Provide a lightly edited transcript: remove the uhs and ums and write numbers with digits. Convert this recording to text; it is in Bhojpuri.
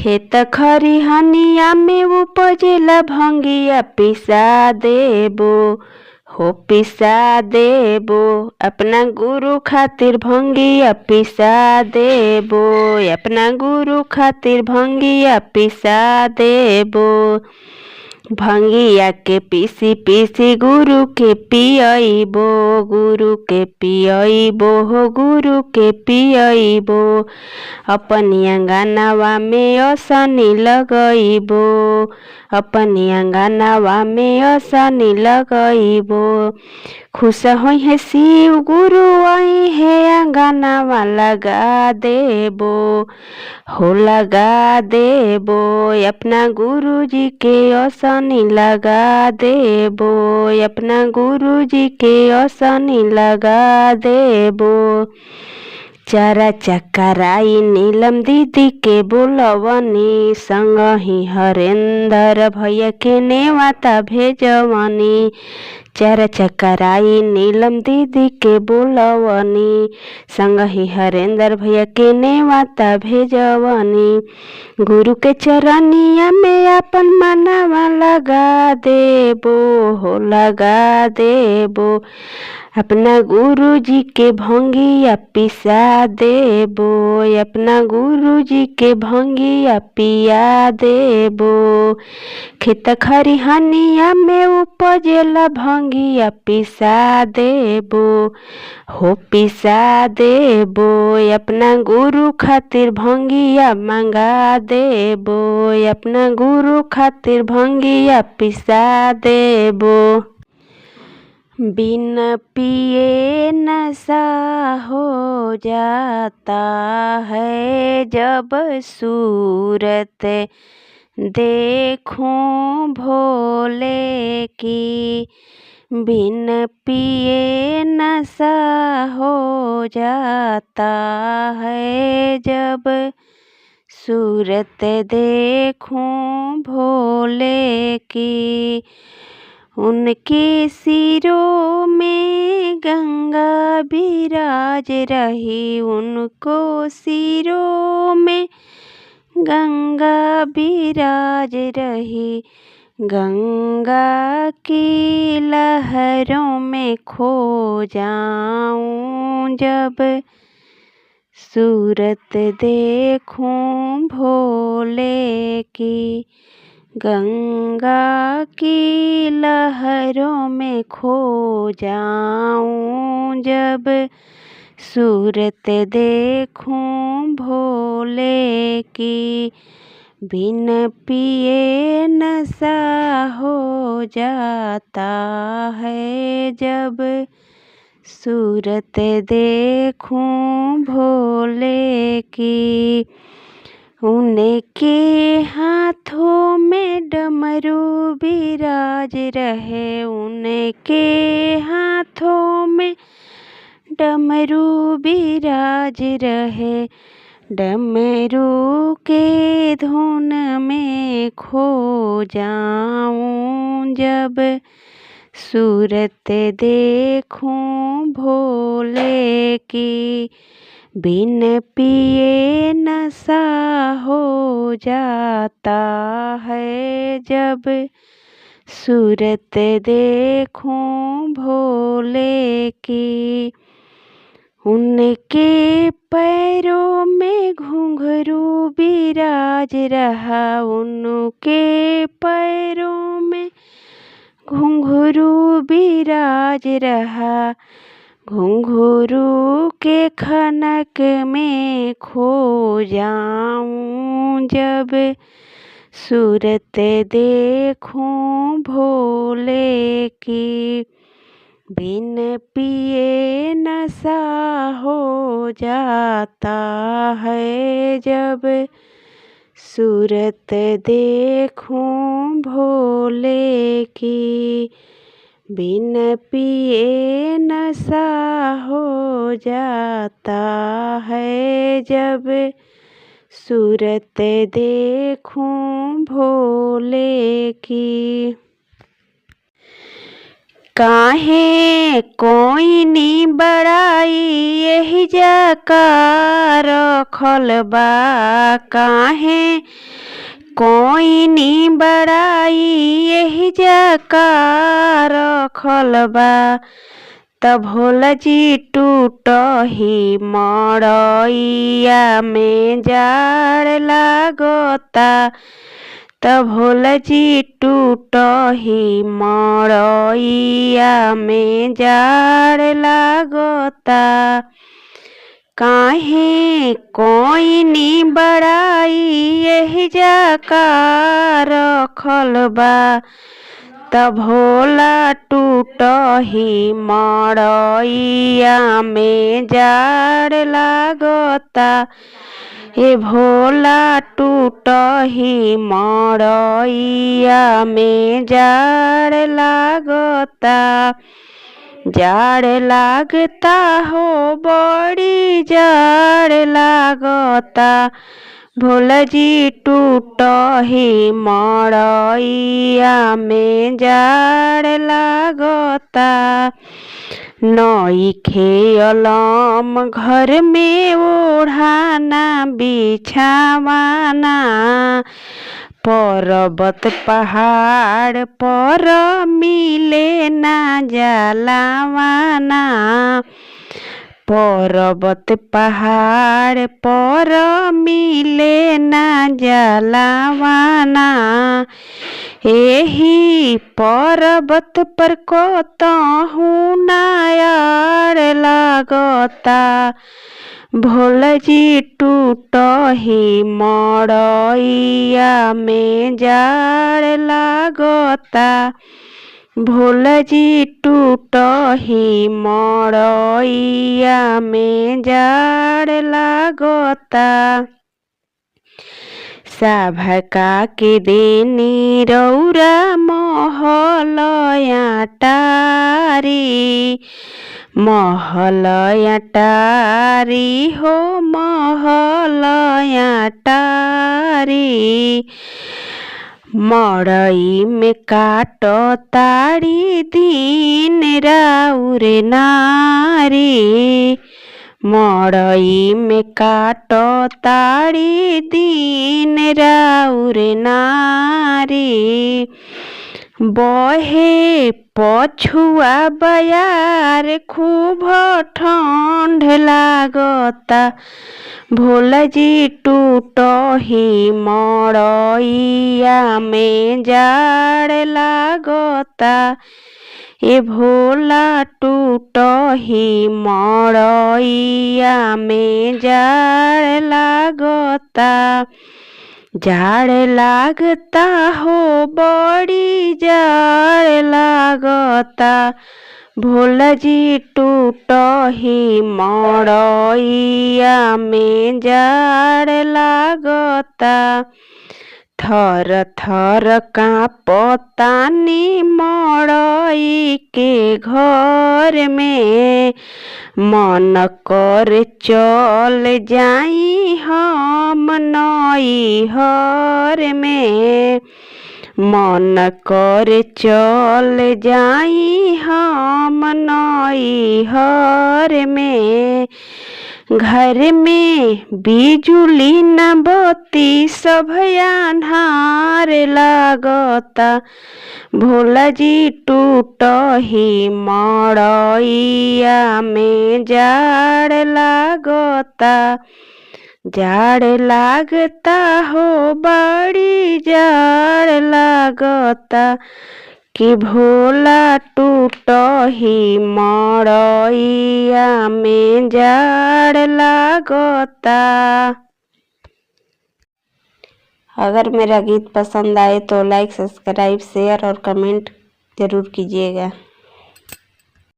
खेत खरिहनिया में उपजेला भंगिया पिसा देबो हो पिसा देबो। अपना गुरु खातिर भंगिया पिसा देबो, अपना गुरु खातिर भंगिया पिसा देबो। भंगिया के पीसी पीसी गुरु के पियइबो, गुरु के पियइबो हो गुरु के पियइबो। अपनी अंगनावा में असनी लगइबो, अपनी अंगनावा में असनी लगइबो। खुश होई है शिव गुरु आई है अंगनावा लगा देबो हो लगा देबो। अपना गुरु जी के असनी लगा देबो, अपना गुरु जी के असनी लगा देबो। चारा चकराई नीलम दीदी के बोलवनी, संगही हरेंद्र भैया के नेवाता भेजवनी। चारा चकराई नीलम दीदी के बोलवनी, संगही हरेंद्र भैया के नेवाता भेजवनी। गुरु के चरनिया में अपन मनवा लगा देबो हो लगा देबो। अपना गुरु जी के भंगिया पिसा देबो, अपना गुरु जी के भंगिया पिया देबो। खेत खरिहनिया में उपजेला भंगिया पिसा देबो हो पिसा देबो। अपना गुरु खातिर भंगिया मंगा देबो, अपना गुरु खातिर भंगिया पिसा देबो। बिन पिए नशा हो जाता है जब सूरत देखूं भोले की। बिन पिए नशा हो जाता है जब सूरत देखूं भोले की। उनके सिरों में गंगा विराज रही, उनको सिरों में गंगा विराज रही। गंगा की लहरों में खो जाऊं जब सूरत देखूं भोले की। गंगा की लहरों में खो जाऊं जब सूरत देखूं भोले की। बिन पिए नशा हो जाता है जब सूरत देखूं भोले की। उनके हाथों में डमरू विराज रहे, उनके हाथों में डमरू विराज रहे। डमरू के धुन में खो जाऊं जब सूरत देखूं भोले की। बिन पिए नशा हो जाता है जब सूरत देखूं भोले की। उनके पैरों में घुंघरू विराज रहा, उनके पैरों में घुंघरू विराज रहा। घुंघरू के खनक में खो जाऊं जब सूरत देखूं भोले की। बिन पिए नशा हो जाता है जब सूरत देखूं भोले की। बिन पिए नशा हो जाता है जब सूरत देखूं भोले की। काहे कोई नी बड़ाई यही जाका रखल बा, काहे कोई नी बड़ाई यही जका रखल बा। त भोला जी टूटही मड़इया में जाड़ लागता। त भोला जी टूटही मड़इया में जाड़ लागता। काहे कोई नी बड़ाई यही जका रखल बा। त भोला टूटही मड़इया में जाड़ लागता। ए भोला टूटही मड़इया में जाड़ लागता। जाड़ लागता हो बड़ी जाड़ लागता। भोला जी टूटही मड़इया में जाड़ लागता। नइखे अलम घर में ओढ़ाना बिछावाना। पर्वत पहाड़ पर मिले ना जलावाना। पर्वत पहाड़ पर मिले ना जलावाना। एही पर्वत पर कतहु नायार लागता। भोला जी टूटही मड़इया में जाड़ लागता। भोला जी टूटही मड़इया में जाड़ लागता। सभका के देनी रौरा महलया टारी। महलया टारी हो महलया टारी। मड़ई में काट ताड़ी दिन राउर नारी। मड़ई में काट ताड़ी दिन राउर नारी। बहे पछुआ बयार खूब ठंड लागता। भोला जी टूटही मड़इया में जाड़ लागता। ए भोला टूटही मड़इया में जाड़ लागता। जाड़ लागता हो बड़ी जाड़ लागता। भोला जी टूटही मड़इया में जाड़ लागता। थर थर कांपतानी मड़ई के घर में। मन कर चल जाई हम नैहर में। मन कर चल जाई हम नैहर में। घर में बिजुली न बत्ती सब अन्हार लागता। भोला जी टूटही मड़इया में जाड़ लागता। जाड़ लागता हो बड़ी जाड़ लागता। कि भोला टूटही मड़इया में जाड़ लागता। अगर मेरा गीत पसंद आए तो लाइक सब्सक्राइब शेयर और कमेंट ज़रूर कीजिएगा।